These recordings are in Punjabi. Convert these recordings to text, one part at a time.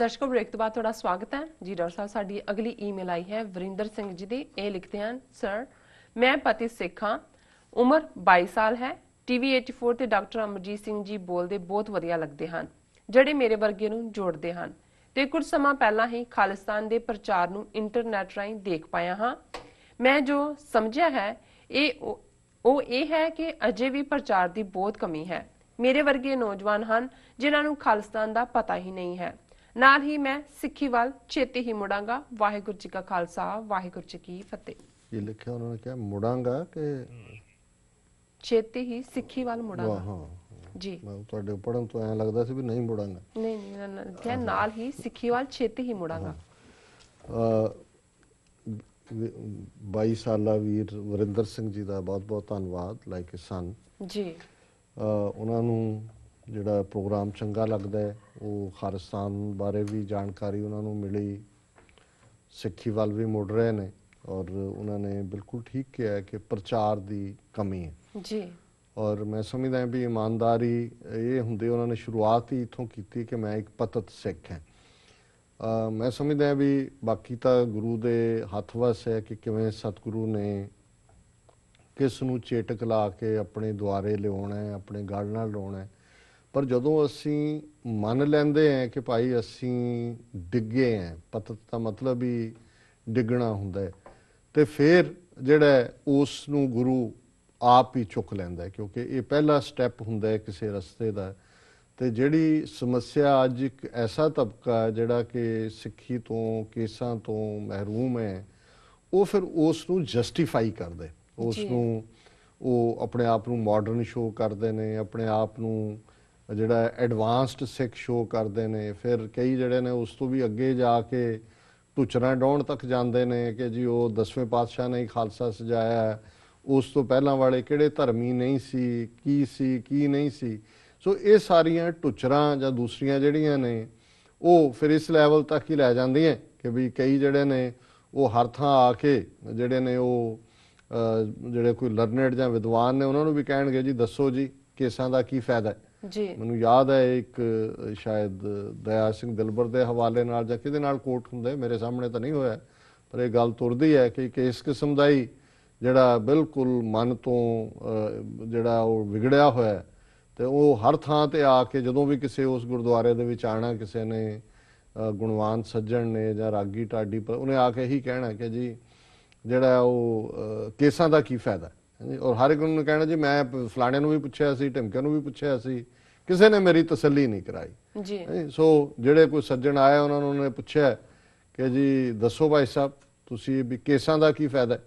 दर्शकों ब्रेक तो बाद थोड़ा स्वागत है जी। डॉक्टर साहब साडी अगली ईमेल आई है वरिंदर सिंह जी दी। ये लिखते हैं, सर मैं पति सिख हाँ, उम्र 22 साल है। टीवी 84 ਤੇ ਡਾਕਟਰ ਅਮਰਜੀਤ ਸਿੰਘ ਜੀ ਬੋਲਦੇ ਬਹੁਤ ਵਧੀਆ ਲੱਗਦੇ ਹਨ, ਜਿਹੜੇ ਮੇਰੇ ਵਰਗੇ ਨੂੰ ਜੋੜਦੇ ਹਨ। ਤੇ ਕੁਝ ਸਮਾਂ ਪਹਿਲਾਂ ਹੀ ਖਾਲਿਸਤਾਨ ਦੇ ਪ੍ਰਚਾਰ ਨੂੰ ਇੰਟਰਨੈਟ ਰਾਹੀਂ ਦੇਖ ਪਾਇਆ ਹਾਂ। ਮੈਂ ਜੋ ਸਮਝਿਆ ਹੈ ਉਹ ਇਹ ਹੈ ਕਿ ਅਜੇ ਵੀ ਪ੍ਰਚਾਰ ਦੀ ਬਹੁਤ ਕਮੀ ਹੈ। ਮੇਰੇ ਵਰਗੇ ਨੌਜਵਾਨ ਹਨ ਜਿਨ੍ਹਾਂ ਨੂੰ ਖਾਲਿਸਤਾਨ ਦਾ ਪਤਾ ਹੀ ਨਹੀਂ ਹੈ। ਨਾਲ ਹੀ ਮੈਂ ਸਿੱਖੀ ਵੱਲ ਛੇਤੀ ਹੀ ਮੁੜਾਂਗਾ। ਵਾਹਿਗੁਰੂ ਜੀ ਕਾ ਖਾਲਸਾ, ਵਾਹਿਗੁਰੂ ਜੀ ਕੀ ਫਤਿਹ। ये लिखा उन्होंने क्या मुड़ांगा कि ਛੇਤੀ ਹੀ ਸਿੱਖੀ ਵੱਲ ਮੁੜਾਂਗਾ। हाँ ਜੀ मैं ਤੁਹਾਡੇ ਪੜਨ ਤੋਂ ਐਂ ਲੱਗਦਾ ਸੀ ਵੀ ਨਹੀਂ ਮੁੜਾਂਗਾ। ਨਹੀਂ ਕਿਹਾ ਨਾਲ ਹੀ ਸਿੱਖੀ ਵੱਲ ਛੇਤੀ ਹੀ ਮੁੜਾਂਗਾ। 22 ਸਾਲਾ ਵੀਰ ਵਰਿੰਦਰ ਸਿੰਘ ਜੀ ਦਾ ਬਹੁਤ ਬਹੁਤ ਧੰਨਵਾਦ। ਲਾਈਕ ਅ ਸਨ ਜੀ ਉਹਨਾਂ ਨੂੰ ਜਿਹੜਾ ਪ੍ਰੋਗਰਾਮ ਚੰਗਾ ਲੱਗਦਾ ਹੈ, ਉਹ ਖਾਲਿਸਤਾਨ ਬਾਰੇ ਵੀ ਜਾਣਕਾਰੀ ਉਹਨਾਂ ਨੂੰ ਮਿਲੀ, ਸਿੱਖੀ ਵੱਲ ਵੀ ਮੁੜ ਰਹੇ ਨੇ। ਔਰ ਉਹਨਾਂ ਨੇ ਬਿਲਕੁਲ ਠੀਕ ਕਿਹਾ ਕਿ ਪ੍ਰਚਾਰ ਦੀ ਕਮੀ ਹੈ ਜੀ। ਔਰ ਮੈਂ ਸਮਝਦਾ ਵੀ ਇਮਾਨਦਾਰੀ ਇਹ ਹੁੰਦੀ, ਉਹਨਾਂ ਨੇ ਸ਼ੁਰੂਆਤ ਹੀ ਇੱਥੋਂ ਕੀਤੀ ਕਿ ਮੈਂ ਇੱਕ ਪਤਤ ਸਿੱਖ ਹਾਂ। ਮੈਂ ਸਮਝਦਾ ਵੀ ਬਾਕੀ ਤਾਂ ਗੁਰੂ ਦੇ ਹੱਥ ਵੱਸ ਹੈ ਕਿ ਕਿਵੇਂ ਸਤਿਗੁਰੂ ਨੇ ਕਿਸ ਨੂੰ ਚੇਟਕ ਲਾ ਕੇ ਆਪਣੇ ਦੁਆਰੇ ਲਿਆਉਣਾ ਹੈ, ਆਪਣੇ ਗੜ ਨਾਲ ਲਾਉਣਾ ਹੈ। ਪਰ ਜਦੋਂ ਅਸੀਂ ਮੰਨ ਲੈਂਦੇ ਹਾਂ ਕਿ ਭਾਈ ਅਸੀਂ ਡਿੱਗੇ ਹਾਂ, ਪਤਤ ਦਾ ਮਤਲਬ ਹੀ ਡਿੱਗਣਾ ਹੁੰਦਾ ਹੈ, ਤੇ ਫਿਰ ਜਿਹੜਾ ਉਸ ਨੂੰ ਗੁਰੂ ਆਪ ਹੀ ਚੁੱਕ ਲੈਂਦਾ ਹੈ, ਕਿਉਂਕਿ ਇਹ ਪਹਿਲਾ ਸਟੈਪ ਹੁੰਦਾ ਹੈ ਕਿਸੇ ਰਸਤੇ ਦਾ। ਤੇ ਜਿਹੜੀ ਸਮੱਸਿਆ ਅੱਜ ਇੱਕ ਐਸਾ ਤਬਕਾ ਜਿਹੜਾ ਕਿ ਸਿੱਖੀ ਤੋਂ, ਕੇਸਾਂ ਤੋਂ ਮਹਿਰੂਮ ਹੈ, ਉਹ ਫਿਰ ਉਸ ਨੂੰ ਜਸਟੀਫਾਈ ਕਰਦਾ, ਉਸ ਨੂੰ ਉਹ ਆਪਣੇ ਆਪ ਨੂੰ ਮਾਡਰਨ ਸ਼ੋਅ ਕਰਦੇ ਨੇ, ਆਪਣੇ ਆਪ ਨੂੰ ਜਿਹੜਾ ਐਡਵਾਂਸਡ ਸਿੱਖ ਸ਼ੋਅ ਕਰਦੇ ਨੇ। ਫਿਰ ਕਈ ਜਿਹੜੇ ਨੇ ਉਸ ਤੋਂ ਵੀ ਅੱਗੇ ਜਾ ਕੇ ਟੁਚਰਾਂ ਡਾਉਣ ਤੱਕ ਜਾਂਦੇ ਨੇ ਕਿ ਜੀ ਉਹ 10ਵੇਂ ਪਾਤਸ਼ਾਹ ਨੇ ਖਾਲਸਾ ਸਜਾਇਆ, ਉਸ ਤੋਂ ਪਹਿਲਾਂ ਵਾਲੇ ਕਿਹੜੇ ਧਰਮੀ ਨਹੀਂ ਸੀ, ਕੀ ਨਹੀਂ ਸੀ। ਸੋ ਇਹ ਸਾਰੀਆਂ ਟੁਚਰਾਂ ਜਾਂ ਦੂਸਰੀਆਂ ਜਿਹੜੀਆਂ ਨੇ ਉਹ ਫਿਰ ਇਸ ਲੈਵਲ ਤੱਕ ਹੀ ਲੈ ਜਾਂਦੀਆਂ ਕਿ ਵੀ ਕਈ ਜਿਹੜੇ ਨੇ ਉਹ ਹਰ ਥਾਂ ਆ ਕੇ ਜਿਹੜੇ ਨੇ ਉਹ ਜਿਹੜੇ ਕੋਈ ਲਰਨਡ ਜਾਂ ਵਿਦਵਾਨ ਨੇ ਉਹਨਾਂ ਨੂੰ ਵੀ ਕਹਿਣਗੇ ਜੀ ਦੱਸੋ ਜੀ ਕੇਸਾਂ ਦਾ ਕੀ ਫਾਇਦਾ ਹੈ। ਜੀ ਮੈਨੂੰ ਯਾਦ ਹੈ ਇੱਕ ਸ਼ਾਇਦ ਦਇਆ ਸਿੰਘ ਦਿਲਬਰ ਦੇ ਹਵਾਲੇ ਨਾਲ ਜਾਂ ਕਿਹਦੇ ਨਾਲ ਕੋਟ ਹੁੰਦਾ, ਮੇਰੇ ਸਾਹਮਣੇ ਤਾਂ ਨਹੀਂ ਹੋਇਆ, ਪਰ ਇਹ ਗੱਲ ਤੁਰਦੀ ਹੈ ਕਿ ਇਸ ਕਿਸਮ ਦਾ ਹੀ ਜਿਹੜਾ ਬਿਲਕੁਲ ਮਨ ਤੋਂ ਜਿਹੜਾ ਉਹ ਵਿਗੜਿਆ ਹੋਇਆ, ਤੇ ਉਹ ਹਰ ਥਾਂ ਤੇ ਆ ਕੇ ਜਦੋਂ ਵੀ ਕਿਸੇ ਉਸ ਗੁਰਦੁਆਰੇ ਦੇ ਵਿੱਚ ਆਣਾ, ਕਿਸੇ ਨੇ ਗੁਣਵਾਨ ਸੱਜਣ ਨੇ ਜਾਂ ਰਾਗੀ ਢਾਡੀ ਪਰ ਉਹਨੇ ਆ ਕੇ ਇਹੀ ਕਹਿਣਾ ਕਿ ਜੀ ਜਿਹੜਾ ਉਹ ਕੇਸਾਂ ਦਾ ਕੀ ਫਾਇਦਾ। ਔਰ ਹਰ ਇੱਕ ਨੂੰ ਕਹਿਣਾ ਜੀ ਮੈਂ ਫਲਾਣੇ ਨੂੰ ਵੀ ਪੁੱਛਿਆ ਸੀ, ਢਿਮਕੇ ਨੂੰ ਵੀ ਪੁੱਛਿਆ ਸੀ, ਕਿਸੇ ਨੇ ਮੇਰੀ ਤਸੱਲੀ ਨਹੀਂ ਕਰਾਈ ਜੀ। ਸੋ ਜਿਹੜੇ ਕੋਈ ਸੱਜਣ ਆਏ ਉਹਨਾਂ ਨੂੰ ਉਹਨੇ ਪੁੱਛਿਆ ਕਿ ਜੀ ਦੱਸੋ ਭਾਈ ਸਾਹਿਬ ਤੁਸੀਂ ਵੀ ਕੇਸਾਂ ਦਾ ਕੀ ਫਾਇਦਾ।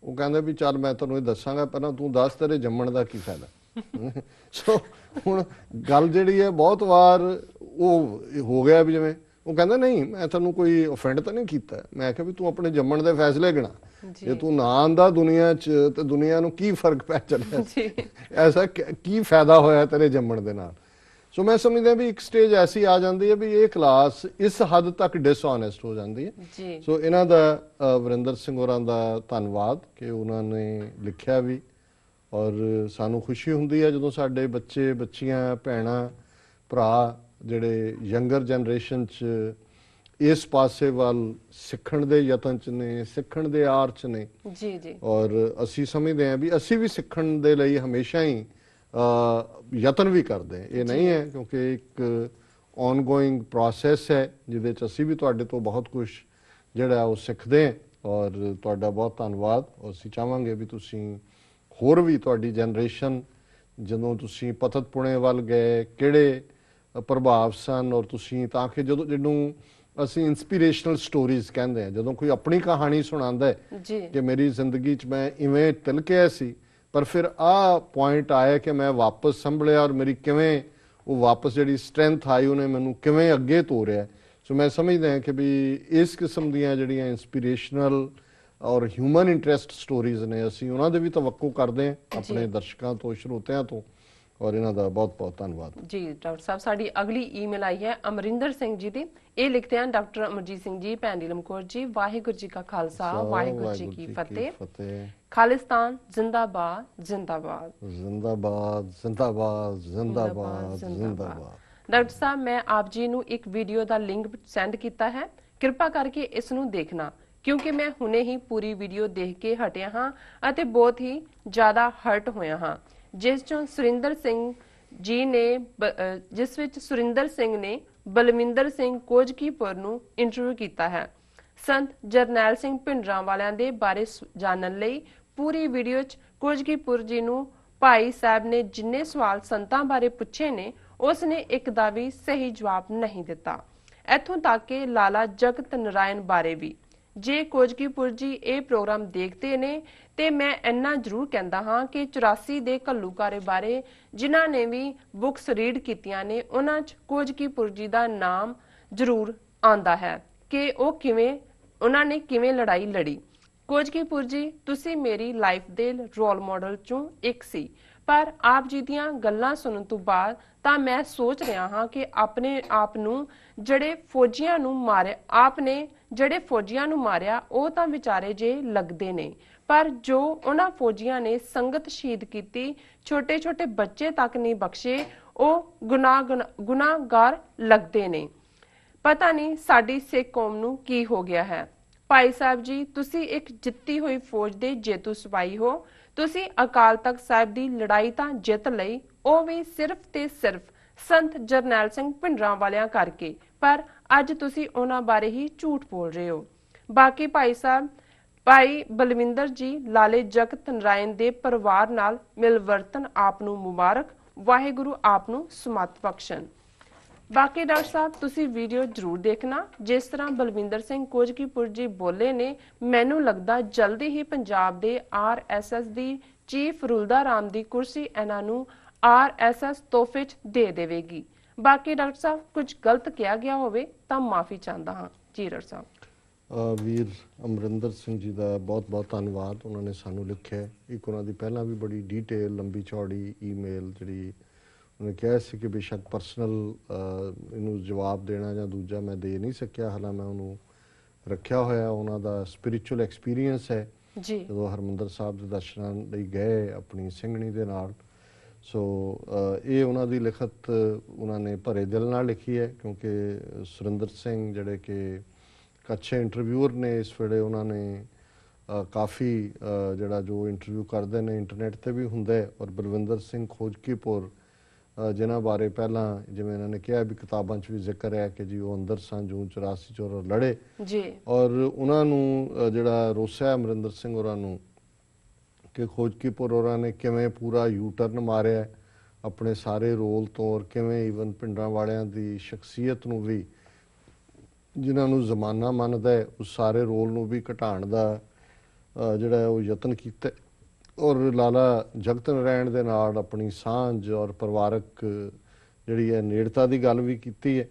ਉਹ ਕਹਿੰਦੇ ਵੀ ਚੱਲ ਮੈਂ ਤੁਹਾਨੂੰ ਇਹ ਦੱਸਾਂਗਾ, ਪਹਿਲਾਂ ਤੂੰ ਦੱਸ ਤੇਰੇ ਜੰਮਣ ਦਾ ਕੀ ਫਾਇਦਾ। ਸੋ ਹੁਣ ਗੱਲ ਜਿਹੜੀ ਹੈ ਬਹੁਤ ਵਾਰ ਉਹ ਹੋ ਗਿਆ ਵੀ ਜਿਵੇਂ ਉਹ ਕਹਿੰਦਾ ਨਹੀਂ ਮੈਂ ਤੁਹਾਨੂੰ ਕੋਈ ਅਫੈਂਡ ਤਾਂ ਨਹੀਂ ਕੀਤਾ। ਮੈਂ ਕਿਹਾ ਵੀ ਤੂੰ ਆਪਣੇ ਜੰਮਣ ਦੇ ਫੈਸਲੇ ਗਿਣਾ, ਜੇ ਤੂੰ ਨਾ ਆਂਦਾ ਦੁਨੀਆ 'ਚ ਤੇ ਦੁਨੀਆ ਨੂੰ ਕੀ ਫਰਕ ਪੈ ਚੱਲਿਆ, ਐਸਾ ਕੀ ਫਾਇਦਾ ਹੋਇਆ ਤੇਰੇ ਜੰਮਣ ਦੇ ਨਾਲ। ਸੋ ਮੈਂ ਸਮਝਦਾ ਵੀ ਇੱਕ ਸਟੇਜ ਐਸੀ ਆ ਜਾਂਦੀ ਹੈ ਵੀ ਇਹ ਕਲਾਸ ਇਸ ਹੱਦ ਤੱਕ ਡਿਸਹੋਨੈਸਟ ਹੋ ਜਾਂਦੀ ਹੈ। ਸੋ ਇਹਨਾਂ ਦਾ ਵਰਿੰਦਰ ਸਿੰਘ ਹੋਰਾਂ ਦਾ ਧੰਨਵਾਦ ਕਿ ਉਹਨਾਂ ਨੇ ਲਿਖਿਆ ਵੀ, ਔਰ ਸਾਨੂੰ ਖੁਸ਼ੀ ਹੁੰਦੀ ਹੈ ਜਦੋਂ ਸਾਡੇ ਬੱਚੇ ਬੱਚੀਆਂ ਭੈਣਾਂ ਭਰਾ ਜਿਹੜੇ ਯੰਗਰ ਜਨਰੇਸ਼ਨ 'ਚ ਇਸ ਪਾਸੇ ਵੱਲ ਸਿੱਖਣ ਦੇ ਯਤਨ 'ਚ ਨੇ, ਸਿੱਖਣ ਦੇ ਆਰ 'ਚ ਨੇ। ਜੀ ਜੀ। ਔਰ ਅਸੀਂ ਸਮਝਦੇ ਹਾਂ ਵੀ ਅਸੀਂ ਵੀ ਸਿੱਖਣ ਦੇ ਲਈ ਹਮੇਸ਼ਾ ਹੀ ਯਤਨ ਵੀ ਕਰਦੇ ਹਾਂ। ਇਹ ਨਹੀਂ ਹੈ ਕਿਉਂਕਿ ਇੱਕ ਔਨਗੋਇੰਗ ਪ੍ਰੋਸੈਸ ਹੈ ਜਿਹਦੇ 'ਚ ਅਸੀਂ ਵੀ ਤੁਹਾਡੇ ਤੋਂ ਬਹੁਤ ਕੁਝ ਜਿਹੜਾ ਉਹ ਸਿੱਖਦੇ ਹਾਂ। ਔਰ ਤੁਹਾਡਾ ਬਹੁਤ ਧੰਨਵਾਦ। ਅਸੀਂ ਚਾਹਾਂਗੇ ਵੀ ਤੁਸੀਂ ਹੋਰ ਵੀ ਤੁਹਾਡੀ ਜਨਰੇਸ਼ਨ ਜਦੋਂ ਤੁਸੀਂ ਪਤਤ ਪੁਣੇ ਵੱਲ ਗਏ ਕਿਹੜੇ ਪ੍ਰਭਾਵ ਸਨ, ਔਰ ਤੁਸੀਂ ਤਾਂ ਕਿ ਜਦੋਂ ਜਿਹਨੂੰ ਅਸੀਂ ਇੰਸਪੀਰੇਸ਼ਨਲ ਸਟੋਰੀਜ਼ ਕਹਿੰਦੇ ਹਾਂ, ਜਦੋਂ ਕੋਈ ਆਪਣੀ ਕਹਾਣੀ ਸੁਣਾਉਂਦਾ ਹੈ ਕਿ ਮੇਰੀ ਜ਼ਿੰਦਗੀ 'ਚ ਮੈਂ ਇਵੇਂ ਤਿਲਕਿਆ ਸੀ ਪਰ ਫਿਰ ਆਹ ਪੁਆਇੰਟ ਆਇਆ ਕਿ ਮੈਂ ਵਾਪਸ ਸੰਭਲਿਆ ਔਰ ਮੇਰੀ ਕਿਵੇਂ ਉਹ ਵਾਪਸ ਜਿਹੜੀ ਸਟਰੈਂਥ ਆਈ ਉਹਨੇ ਮੈਨੂੰ ਕਿਵੇਂ ਅੱਗੇ ਤੋਰਿਆ। ਸੋ ਮੈਂ ਸਮਝਦਾ ਹਾਂ ਕਿ ਵੀ ਇਸ ਕਿਸਮ ਦੀਆਂ ਜਿਹੜੀਆਂ ਇੰਸਪੀਰੇਸ਼ਨਲ ਔਰ ਹਿਊਮਨ ਇੰਟਰਸਟ ਸਟੋਰੀਜ਼ ਨੇ ਅਸੀਂ ਉਹਨਾਂ ਦੇ ਵੀ ਤਵੱਕੂ ਕਰਦੇ ਹਾਂ ਆਪਣੇ ਦਰਸ਼ਕਾਂ ਤੋਂ, ਸਰੋਤਿਆਂ ਤੋਂ। ਔਰ ਇਹਨਾਂ ਦਾ ਬਹੁਤ ਬਹੁਤ ਧੰਨਵਾਦ ਜੀ। ਡਾਕਟਰ ਸਾਹਿਬ ਸਾਡੀ ਅਗਲੀ ਈਮੇਲ ਆਈ ਹੈ ਅਮਰਿੰਦਰ ਸਿੰਘ ਜੀ ਦੀ। ਇਹ ਲਿਖਦੇ ਹਨ, ਡਾਕਟਰ ਅਮਰਜੀਤ ਸਿੰਘ ਜੀ, ਭੈਣ ਨੀਲਮਕੌਰ ਜੀ, ਵਾਹਿਗੁਰੂ ਜੀ ਕਾ ਖਾਲਸਾ, ਵਾਹਿਗੁਰੂ ਜੀ ਕੀ ਫਤਿਹ। ਖਾਲਿਸਤਾਨ ਜ਼ਿੰਦਾਬਾਦ ਜ਼ਿੰਦਾਬਾਦ ਜ਼ਿੰਦਾਬਾਦ ਜ਼ਿੰਦਾਬਾਦ ਜ਼ਿੰਦਾਬਾਦ ਜ਼ਿੰਦਾਬਾਦ। ਡਾਕਟਰ ਸਾਹਿਬ ਮੈਂ ਆਪ ਜੀ ਨੂੰ ਇੱਕ ਵੀਡੀਓ ਦਾ ਲਿੰਕ ਸੈਂਡ ਕੀਤਾ ਹੈ, ਕਿਰਪਾ ਕਰਕੇ ਇਸ ਨੂੰ ਦੇਖਣਾ ਕਿਉਂਕਿ ਮੈਂ ਹੁਣੇ ਹੀ ਪੂਰੀ ਵੀਡੀਓ ਦੇਖ ਕੇ ਹਟਿਆ ਹਾਂ ਅਤੇ ਬਹੁਤ ਹੀ ਜ਼ਿਆਦਾ ਹਰਟ ਹੋਇਆ ਹਾਂ, ਜਿਸ ਵਿੱਚ ਸੁਰਿੰਦਰ ਸਿੰਘ ਨੇ ਬਲਵਿੰਦਰ ਸਿੰਘ ਕੋਜਕੀਪੁਰ ਨੂੰ ਇੰਟਰਵਿਊ ਕੀਤਾ ਹੈ। ਸੰਤ ਜਰਨੈਲ ਸਿੰਘ ਭਿੰਡਰਾਂਵਾਲਿਆਂ ਦੇ ਬਾਰੇ ਜਾਣਨ ਲਈ ਪੂਰੀ ਵੀਡੀਓ 'ਚ ਕੋਜਕੀਪੁਰ ਜੀ ਨੂੰ ਭਾਈ ਸਾਹਿਬ ਨੇ ਜਿੰਨੇ ਸਵਾਲ ਸੰਤਾਂ ਬਾਰੇ ਪੁੱਛੇ ਨੇ ਉਸ ਨੇ ਇੱਕ ਦਾ ਵੀ ਸਹੀ ਜਵਾਬ ਨਹੀਂ ਦਿੱਤਾ। ਇੱਥੋਂ ਤੱਕ ਕਿ ਲਾਲਾ ਜਗਤ ਨਾਰਾਇਣ ਬਾਰੇ ਵੀ। ਜੇ ਕੋਜਕੀਪੁਰ ਜੀ ਇਹ ਪ੍ਰੋਗਰਾਮ ਦੇਖਦੇ ਨੇ ਤੇ ਮੈਂ ਇੰਨਾ ਜ਼ਰੂਰ ਕਹਿੰਦਾ ਹਾਂ ਕਿ 84 ਦੇ ਘੱਲੂਘਾਰੇ ਬਾਰੇ ਜਿਨ੍ਹਾਂ ਨੇ ਵੀ ਬੁੱਕਸ ਰੀਡ ਕੀਤੀਆਂ ਨੇ ਉਹਨਾਂ 'ਚ ਕੋਜਕੀਪੁਰ ਜੀ ਦਾ ਨਾਮ ਜ਼ਰੂਰ ਆਉਂਦਾ ਹੈ ਕਿ ਉਹਨਾਂ ਨੇ ਕਿਵੇਂ ਲੜਾਈ ਲੜੀ। ਕੋਜਕੀਪੁਰ ਜੀ ਤੁਸੀਂ ਮੇਰੀ ਲਾਈਫ ਦੇ ਰੋਲ ਮਾਡਲ ਚੋਂ ਇੱਕ ਸੀ, ਪਰ ਆਪ ਜੀ ਦੀਆਂ ਗੱਲਾਂ ਸੁਣਨ ਤੋਂ ਬਾਅਦ ਤਾਂ ਮੈਂ ਸੋਚ ਰਿਹਾ ਹਾਂ ਕਿ ਆਪਣੇ ਆਪ ਨੂੰ ਜਿਹੜੇ ਫੌਜੀਆਂ ਨੂੰ ਮਾਰਿਆ ਉਹ ਤਾਂ ਵਿਚਾਰੇ ਜੇ ਲੱਗਦੇ ਨੇ, ਪਰ ਜੋ ਉਹਨਾਂ ਫੌਜੀਆਂ ਨੇ ਸੰਗਤ ਸ਼ਹੀਦ ਕੀਤੀ, ਛੋਟੇ ਛੋਟੇ ਬੱਚੇ ਤੱਕ ਨਹੀਂ ਬਖਸ਼ੇ, ਉਹ ਗੁਨਾਹਗਾਰ ਲੱਗਦੇ ਨੇ। ਪਤਾ ਨਹੀਂ ਸਾਡੀ ਸਿੱਖ ਕੌਮ ਨੂੰ ਕੀ ਹੋ ਗਿਆ ਹੈ। ਭਾਈ ਸਾਹਿਬ ਜੀ ਤੁਸੀਂ ਇੱਕ ਜਿੱਤੀ ਹੋਈ ਫੌਜ ਦੇ ਜੇਤੂ ਸਿਪਾਹੀ ਹੋ। ਤੁਸੀਂ ਅਕਾਲ ਤਖਤ ਸਾਹਿਬ ਦੀ ਲੜਾਈ ਤਾਂ ਜਿੱਤ ਲਈ, ਉਹ ਵੀ ਸਿਰਫ ਤੇ ਸਿਰਫ ਸੰਤ ਜਰਨੈਲ ਸਿੰਘ ਭਿੰਡਰਾਂਵਾਲਿਆਂ ਕਰਕੇ, ਪਰ ਅੱਜ ਤੁਸੀਂ ਉਹਨਾਂ ਬਾਰੇ ਹੀ ਝੂਠ ਬੋਲ ਰਹੇ ਹੋ। ਬਾਕੀ ਭਾਈ ਬਲਵਿੰਦਰ ਜੀ ਲਾਲੇ ਜਗਤ ਨਾਰਾਇਣ ਦੇ ਪਰਿਵਾਰ ਨਾਲ ਮਿਲਵਰਤਨ ਆਪ ਨੂੰ ਮੁਬਾਰਕ, ਵਾਹਿਗੁਰੂ ਆਪ ਨੂੰ ਸਮਤ ਬਖਸ਼ਣ। ਬਾਕੀ ਡਾਕਟਰ ਸਾਹਿਬ ਤੁਸੀਂ ਵੀਡੀਓ ਜ਼ਰੂਰ ਦੇਖਣਾ। ਜਿਸ ਤਰ੍ਹਾਂ ਬਲਵਿੰਦਰ ਸਿੰਘ ਕੋਜਕੀਪੁਰ ਜੀ ਬੋਲੇ ਨੇ, ਮੈਨੂੰ ਲੱਗਦਾ ਜਲਦੀ ਹੀ ਪੰਜਾਬ ਦੇ RSS ਦੀ ਚੀਫ ਰੁਲਦਾ ਰਾਮ ਦੀ ਕੁਰਸੀ ਇਹਨਾਂ ਨੂੰ RSS ਤੋਹਫੇ 'ਚ ਦੇ ਦੇਵੇਗੀ। ਬਾਕੀ ਡਾਕਟਰ ਸਾਹਿਬ ਕੁਝ ਗਲਤ ਕਿਹਾ ਗਿਆ ਹੋਵੇ ਤਾਂ ਮਾਫੀ ਚਾਹੁੰਦਾ ਹਾਂ ਜੀ। ਡਾਕਟਰ ਸਾਹਿਬ ਵੀਰ ਅਮਰਿੰਦਰ ਸਿੰਘ ਜੀ ਦਾ ਬਹੁਤ ਬਹੁਤ ਧੰਨਵਾਦ, ਉਹਨਾਂ ਨੇ ਸਾਨੂੰ ਲਿਖਿਆ। ਇੱਕ ਉਹਨਾਂ ਦੀ ਪਹਿਲਾਂ ਵੀ ਬੜੀ ਡੀਟੇਲ ਲੰਬੀ ਚੌੜੀ ਈਮੇਲ ਜਿਹੜੀ ਉਹਨੇ ਕਿਹਾ ਸੀ ਕਿ ਬੇਸ਼ੱਕ ਪਰਸਨਲ ਇਹਨੂੰ ਜਵਾਬ ਦੇਣਾ ਜਾਂ ਦੂਜਾ ਮੈਂ ਦੇ ਨਹੀਂ ਸਕਿਆ, ਹਾਲਾਂ ਮੈਂ ਉਹਨੂੰ ਰੱਖਿਆ ਹੋਇਆ। ਉਹਨਾਂ ਦਾ ਸਪਿਰਿਚੁਅਲ ਐਕਸਪੀਰੀਅੰਸ ਹੈ ਜੀ, ਜਦੋਂ ਹਰਮੰਦਰ ਸਾਹਿਬ ਦੇ ਦਰਸ਼ਨਾਂ ਲਈ ਗਏ ਆਪਣੀ ਸਿੰਘਣੀ ਦੇ ਨਾਲ। ਸੋ ਇਹ ਉਹਨਾਂ ਦੀ ਲਿਖਤ ਉਹਨਾਂ ਨੇ ਭਰੇ ਦਿਲ ਨਾਲ ਲਿਖੀ ਹੈ, ਕਿਉਂਕਿ ਸੁਰਿੰਦਰ ਸਿੰਘ ਜਿਹੜੇ ਕਿ ਇੱਕ ਅੱਛੇ ਇੰਟਰਵਿਊਅਰ ਨੇ ਇਸ ਵੇਲੇ, ਉਹਨਾਂ ਨੇ ਕਾਫੀ ਜਿਹੜਾ ਜੋ ਇੰਟਰਵਿਊ ਕਰਦੇ ਨੇ ਇੰਟਰਨੈਟ 'ਤੇ ਵੀ ਹੁੰਦਾ ਹੈ। ਔਰ ਬਲਵਿੰਦਰ ਸਿੰਘ ਖੋਜਕੀਪੁਰ ਜਿਨ੍ਹਾਂ ਬਾਰੇ ਪਹਿਲਾਂ ਜਿਵੇਂ ਇਹਨਾਂ ਨੇ ਕਿਹਾ ਵੀ ਕਿਤਾਬਾਂ 'ਚ ਵੀ ਜ਼ਿਕਰ ਹੈ ਕਿ ਜੀ ਉਹ ਅੰਦਰ ਸਨ ਜੂਨ 84 'ਚ ਔਰ ਲੜੇ ਜੀ, ਔਰ ਉਹਨਾਂ ਨੂੰ ਜਿਹੜਾ ਰੋਸਿਆ ਅਮਰਿੰਦਰ ਸਿੰਘ ਹੋਰਾਂ ਨੂੰ ਕਿ ਖੋਜਕੀਪੁਰ ਹੋਰਾਂ ਨੇ ਕਿਵੇਂ ਪੂਰਾ ਯੂ ਟਰਨ ਮਾਰਿਆ ਆਪਣੇ ਸਾਰੇ ਰੋਲ ਤੋਂ, ਔਰ ਕਿਵੇਂ ਈਵਨ ਭਿੰਡਰਾਂਵਾਲਿਆਂ ਦੀ ਸ਼ਖਸੀਅਤ ਨੂੰ ਵੀ ਜਿਨ੍ਹਾਂ ਨੂੰ ਜ਼ਮਾਨਾ ਮੰਨਦਾ ਹੈ ਉਸ ਸਾਰੇ ਰੋਲ ਨੂੰ ਵੀ ਘਟਾਉਣ ਦਾ ਜਿਹੜਾ ਉਹ ਯਤਨ ਕੀਤਾ, ਔਰ ਲਾਲਾ ਜਗਤ ਨਾਰਾਇਣ ਦੇ ਨਾਲ ਆਪਣੀ ਸਾਂਝ ਔਰ ਪਰਿਵਾਰਕ ਜਿਹੜੀ ਹੈ ਨੇੜਤਾ ਦੀ ਗੱਲ ਵੀ ਕੀਤੀ ਹੈ।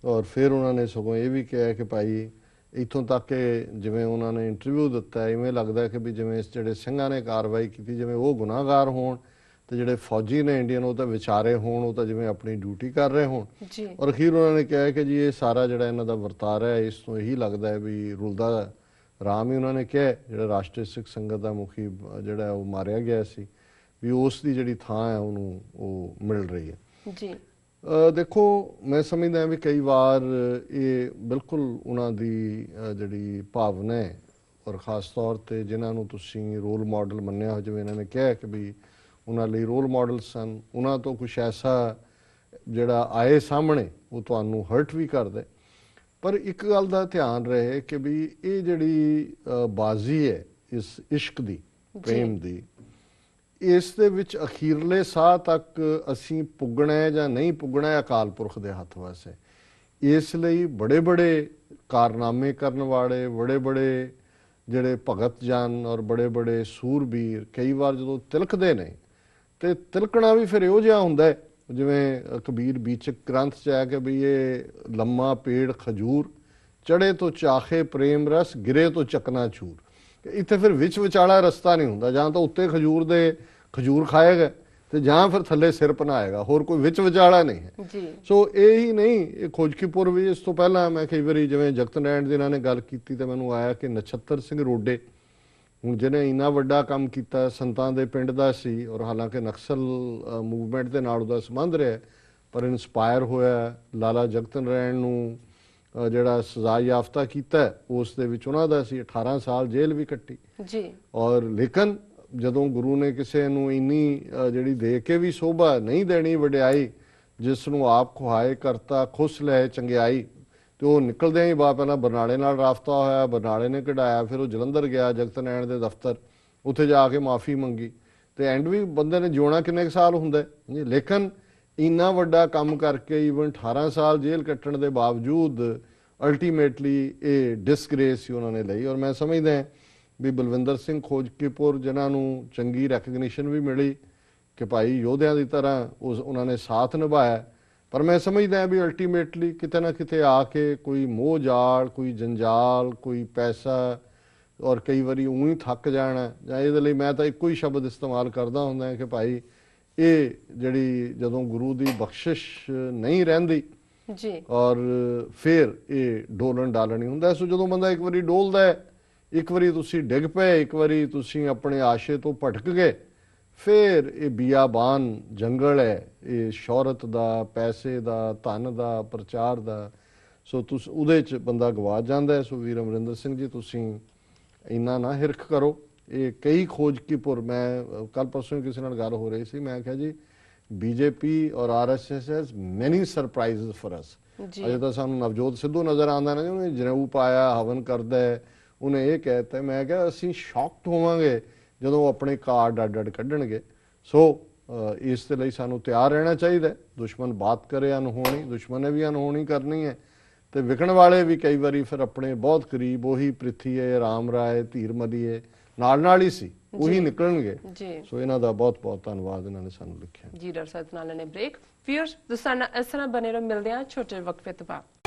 ਔਰ ਫਿਰ ਉਹਨਾਂ ਨੇ ਸਗੋਂ ਇਹ ਵੀ ਕਿਹਾ ਕਿ ਭਾਈ ਇੱਥੋਂ ਤੱਕ ਕਿ ਜਿਵੇਂ ਉਹਨਾਂ ਨੇ ਇੰਟਰਵਿਊ ਦਿੱਤਾ, ਇਵੇਂ ਲੱਗਦਾ ਕਿ ਵੀ ਜਿਵੇਂ ਜਿਹੜੇ ਸਿੰਘਾਂ ਨੇ ਕਾਰਵਾਈ ਕੀਤੀ ਜਿਵੇਂ ਉਹ ਗੁਨਾਹਗਾਰ ਹੋਣ, ਤੇ ਜਿਹੜੇ ਫੌਜੀ ਨੇ ਇੰਡੀਅਨ ਉਹ ਤਾਂ ਵਿਚਾਰੇ ਹੋਣ, ਉਹ ਤਾਂ ਜਿਵੇਂ ਆਪਣੀ ਡਿਊਟੀ ਕਰ ਰਹੇ ਹੋਣ। ਔਰ ਅਖੀਰ ਉਹਨਾਂ ਨੇ ਕਿਹਾ ਕਿ ਜੀ ਇਹ ਸਾਰਾ ਜਿਹੜਾ ਇਹਨਾਂ ਦਾ ਵਰਤਾਰਾ ਹੈ ਇਸ ਤੋਂ ਇਹੀ ਲੱਗਦਾ ਹੈ ਵੀ ਰੁਲਦਾ ਰਾਮ ਹੀ ਉਹਨਾਂ ਨੇ ਕਿਹਾ ਜਿਹੜਾ ਰਾਸ਼ਟਰੀ ਸਿੱਖ ਸੰਗਤ ਦਾ ਮੁਖੀ ਜਿਹੜਾ ਉਹ ਮਾਰਿਆ ਗਿਆ ਸੀ, ਵੀ ਉਸ ਦੀ ਜਿਹੜੀ ਥਾਂ ਹੈ ਉਹਨੂੰ ਉਹ ਮਿਲ ਰਹੀ ਹੈ ਜੀ। ਦੇਖੋ ਮੈਂ ਸਮਝਦਾ ਵੀ ਕਈ ਵਾਰ ਇਹ ਬਿਲਕੁਲ ਉਹਨਾਂ ਦੀ ਜਿਹੜੀ ਭਾਵਨਾ ਹੈ, ਔਰ ਖਾਸ ਤੌਰ 'ਤੇ ਜਿਨ੍ਹਾਂ ਨੂੰ ਤੁਸੀਂ ਰੋਲ ਮਾਡਲ ਮੰਨਿਆ ਹੋ, ਜਿਵੇਂ ਇਹਨਾਂ ਨੇ ਕਿਹਾ ਕਿ ਵੀ ਉਹਨਾਂ ਲਈ ਰੋਲ ਮਾਡਲ ਸਨ, ਉਹਨਾਂ ਤੋਂ ਕੁਛ ਐਸਾ ਜਿਹੜਾ ਆਏ ਸਾਹਮਣੇ ਉਹ ਤੁਹਾਨੂੰ ਹਰਟ ਵੀ ਕਰਦਾ। ਪਰ ਇੱਕ ਗੱਲ ਦਾ ਧਿਆਨ ਰਹੇ ਕਿ ਵੀ ਇਹ ਜਿਹੜੀ ਬਾਜ਼ੀ ਹੈ ਇਸ ਇਸ਼ਕ ਦੀ, ਪ੍ਰੇਮ ਦੀ, ਇਸ ਦੇ ਵਿੱਚ ਅਖੀਰਲੇ ਸਾਹ ਤੱਕ ਅਸੀਂ ਪੁੱਗਣਾ ਜਾਂ ਨਹੀਂ ਪੁੱਗਣਾ ਅਕਾਲ ਪੁਰਖ ਦੇ ਹੱਥ ਵਸ ਹੈ। ਇਸ ਲਈ ਬੜੇ ਬੜੇ ਕਾਰਨਾਮੇ ਕਰਨ ਵਾਲੇ, ਬੜੇ ਬੜੇ ਜਿਹੜੇ ਭਗਤ ਜਨ ਔਰ ਬੜੇ ਬੜੇ ਸੂਰਬੀਰ ਕਈ ਵਾਰ ਜਦੋਂ ਤਿਲਕਦੇ ਨੇ ਤੇ ਤਿਲਕਣਾ ਵੀ ਫਿਰ ਇਹੋ ਜਿਹਾ ਹੁੰਦਾ ਜਿਵੇਂ ਕਬੀਰ ਬੀਚਕ ਗ੍ਰੰਥ 'ਚ ਹੈ ਕਿ ਵੀ ਇਹ ਲੰਮਾ ਪੇੜ ਖਜੂਰ, ਚੜੇ ਤੋਂ ਚਾਖੇ ਪ੍ਰੇਮ ਰਸ, ਗਿਰੇ ਤੋਂ ਚਕਨਾ ਚੂਰ। ਇੱਥੇ ਫਿਰ ਵਿੱਚ ਵਿਚਾਲਾ ਰਸਤਾ ਨਹੀਂ ਹੁੰਦਾ, ਜਾਂ ਤਾਂ ਉੱਤੇ ਖਜੂਰ ਖਾਏਗਾ ਤੇ ਜਾਂ ਫਿਰ ਥੱਲੇ ਸਿਰ ਪਨਾਏਗਾ, ਹੋਰ ਕੋਈ ਵਿੱਚ ਵਿਚਾਲਾ ਨਹੀਂ ਹੈ। ਸੋ ਇਹ ਹੀ ਨਹੀਂ, ਇਹ ਖੋਜਕੀਪੁਰ ਵੀ ਇਸ ਤੋਂ ਪਹਿਲਾਂ ਮੈਂ ਕਈ ਵਾਰੀ ਜਿਵੇਂ ਜਗਤ ਨਾਰਾਇਣ ਦੀ ਇਹਨਾਂ ਨੇ ਗੱਲ ਕੀਤੀ ਤੇ ਮੈਨੂੰ ਆਇਆ ਕਿ ਨਛੱਤਰ ਸਿੰਘ ਰੋਡੇ, ਹੁਣ ਜਿਹਨੇ ਇੰਨਾ ਵੱਡਾ ਕੰਮ ਕੀਤਾ, ਸੰਤਾਂ ਦੇ ਪਿੰਡ ਦਾ ਸੀ ਔਰ ਹਾਲਾਂਕਿ ਨਕਸਲ ਮੂਵਮੈਂਟ ਦੇ ਨਾਲ ਉਹਦਾ ਸੰਬੰਧ ਰਿਹਾ, ਪਰ ਇਨਸਪਾਇਰ ਹੋਇਆ। ਲਾਲਾ ਜਗਤ ਨਾਰਾਇਣ ਨੂੰ ਜਿਹੜਾ ਸਜ਼ਾ ਯਾਫਤਾ ਕੀਤਾ ਉਸ ਦੇ ਵਿੱਚ ਉਹਨਾਂ ਦਾ ਸੀ 18 ਸਾਲ ਜੇਲ੍ਹ ਵੀ ਕੱਟੀ ਜੀ। ਔਰ ਲੇਕਿਨ ਜਦੋਂ ਗੁਰੂ ਨੇ ਕਿਸੇ ਨੂੰ ਇੰਨੀ ਜਿਹੜੀ ਦੇ ਕੇ ਵੀ ਸੋਭਾ ਨਹੀਂ ਦੇਣੀ ਵਡਿਆਈ, ਜਿਸ ਨੂੰ ਆਪ ਖੁਆਏ ਕਰਤਾ ਖੁਸ਼ ਲੈ ਚੰਗਿਆਈ, ਤੇ ਉਹ ਨਿਕਲਦਿਆਂ ਹੀ ਬਾਅਦ ਪਹਿਲਾਂ ਬਰਨਾਲੇ ਨਾਲ ਰਾਫਤਾ ਹੋਇਆ, ਬਰਨਾਲੇ ਨੇ ਕਢਾਇਆ, ਫਿਰ ਉਹ ਜਲੰਧਰ ਗਿਆ ਜਗਤ ਨਾਰਾਇਣ ਦੇ ਦਫ਼ਤਰ, ਉੱਥੇ ਜਾ ਕੇ ਮਾਫੀ ਮੰਗੀ। ਤੇ ਐਂਡ ਵੀ ਬੰਦੇ ਨੇ ਜਿਉਣਾ ਕਿੰਨੇ ਕੁ ਸਾਲ ਹੁੰਦਾ ਜੀ, ਲੇਕਿਨ ਇੰਨਾ ਵੱਡਾ ਕੰਮ ਕਰਕੇ ਈਵਨ 18 ਸਾਲ ਜੇਲ੍ਹ ਕੱਟਣ ਦੇ ਬਾਵਜੂਦ ਅਲਟੀਮੇਟਲੀ ਇਹ ਡਿਸਗ੍ਰੇਸ ਹੀ ਉਹਨਾਂ ਨੇ ਲਈ। ਔਰ ਮੈਂ ਸਮਝਦਾ ਵੀ ਬਲਵਿੰਦਰ ਸਿੰਘ ਖੋਜਕੀਪੁਰ, ਜਿਨ੍ਹਾਂ ਨੂੰ ਚੰਗੀ ਰੈਕਗਨੀਸ਼ਨ ਵੀ ਮਿਲੀ ਕਿ ਭਾਈ ਯੋਧਿਆਂ ਦੀ ਤਰ੍ਹਾਂ ਉਹਨਾਂ ਨੇ ਸਾਥ ਨਿਭਾਇਆ, ਪਰ ਮੈਂ ਸਮਝਦਾ ਵੀ ਅਲਟੀਮੇਟਲੀ ਕਿਤੇ ਨਾ ਕਿਤੇ ਆ ਕੇ ਕੋਈ ਮੋਹ ਜਾਲ, ਕੋਈ ਜੰਜਾਲ, ਕੋਈ ਪੈਸਾ, ਔਰ ਕਈ ਵਾਰੀ ਊਂ ਹੀ ਥੱਕ ਜਾਣਾ, ਜਾਂ ਇਹਦੇ ਲਈ ਮੈਂ ਤਾਂ ਇੱਕੋ ਹੀ ਸ਼ਬਦ ਇਸਤੇਮਾਲ ਕਰਦਾ ਹੁੰਦਾ ਕਿ ਭਾਈ ਇਹ ਜਿਹੜੀ ਜਦੋਂ ਗੁਰੂ ਦੀ ਬਖਸ਼ਿਸ਼ ਨਹੀਂ ਰਹਿੰਦੀ ਜੀ, ਔਰ ਫਿਰ ਇਹ ਡੋਲਣ ਡਾਲਣ ਹੀ ਹੁੰਦਾ। ਸੋ ਜਦੋਂ ਬੰਦਾ ਇੱਕ ਵਾਰੀ ਡੋਲਦਾ ਹੈ, ਇੱਕ ਵਾਰੀ ਤੁਸੀਂ ਡਿੱਗ ਪਏ, ਇੱਕ ਵਾਰੀ ਤੁਸੀਂ ਆਪਣੇ ਆਸ਼ੇ ਤੋਂ ਭਟਕ ਗਏ, ਫਿਰ ਇਹ ਬਿਆਬਾਨ ਜੰਗਲ ਹੈ, ਇਹ ਸ਼ੌਹਰਤ ਦਾ, ਪੈਸੇ ਦਾ, ਧਨ ਦਾ, ਪ੍ਰਚਾਰ ਦਾ, ਸੋ ਤੁਸੀਂ ਉਹਦੇ 'ਚ ਬੰਦਾ ਗਵਾ ਜਾਂਦਾ ਹੈ। ਸੋ ਵੀਰ ਅਮਰਿੰਦਰ ਸਿੰਘ ਜੀ, ਤੁਸੀਂ ਇੰਨਾ ਨਾ ਹਿਰਖ ਕਰੋ। ਇਹ ਕਈ ਖੋਜਕੀਪੁਰ, ਮੈਂ ਕੱਲ ਪਰਸੋਂ ਕਿਸੇ ਨਾਲ ਗੱਲ ਹੋ ਰਹੀ ਸੀ, ਮੈਂ ਕਿਹਾ ਜੀ ਬੀਜੇਪੀ ਔਰ RSS ਹੈਜ਼ ਮੈਨੀ ਸਰਪ੍ਰਾਈਜ਼ਸ ਫॉर ਅਸ। ਅਜੇ ਤਾਂ ਸਾਨੂੰ ਨਵਜੋਤ ਸਿੱਧੂ ਨਜ਼ਰ ਆਉਂਦਾ ਨਾ, ਉਹਨੇ ਜਨੇਊ ਪਾਇਆ, ਹਵਨ ਕਰਦਾ ਹੈ, ਉਹਨੇ ਇਹ ਕਹਿ ਦਿੱਤਾ। ਮੈਂ ਕਿਹਾ ਅਸੀਂ ਸ਼ੌਕਡ ਹੋਵਾਂਗੇ ਜਦੋਂ ਆਪਣੇ ਕਾਰਡ ਅੱਡ ਕੱਢਣਗੇ। ਸੋ ਇਸ ਦੇ ਲਈ ਸਾਨੂੰ ਤਿਆਰ ਰਹਿਣਾ ਚਾਹੀਦਾ। ਦੁਸ਼ਮਣ ਬਾਤ ਕਰੇ ਅਨਹੋਣੀ, ਦੁਸ਼ਮਣ ਨੇ ਵੀ ਅਨਹੋਣੀ ਕਰਨੀ ਹੈ, ਤੇ ਵਿਕਣ ਵਾਲੇ ਵੀ ਕਈ ਵਾਰੀ ਫਿਰ ਆਪਣੇ ਬਹੁਤ ਕਰੀਬ, ਉਹੀ ਪ੍ਰਿਥੀਏ, ਰਾਮ ਰਾਏ, ਧੀਰ ਮਲੀਏ ਨਾਲ ਹੀ ਸੀ, ਉਹੀ ਨਿਕਲਣਗੇ। ਸੋ ਇਹਨਾਂ ਦਾ ਬਹੁਤ ਬਹੁਤ ਧੰਨਵਾਦ, ਇਹਨਾਂ ਨੇ ਸਾਨੂੰ ਲਿਖਿਆ। ਜੀ ਡਾਕਟਰ ਸਾਹਿਬ ਨਾਲ ਨੇ ਬ੍ਰੇਕ। ਵੀਅਰਸ, ਤੁਸੀਂ ਨਾਲ ਇਸ ਤਰ੍ਹਾਂ ਬਣੇ ਰਹੋ, ਮਿਲਦੇ ਹਾਂ ਛੋਟੇ ਵਕਫੇ ਤੋਂ ਬਾਅਦ।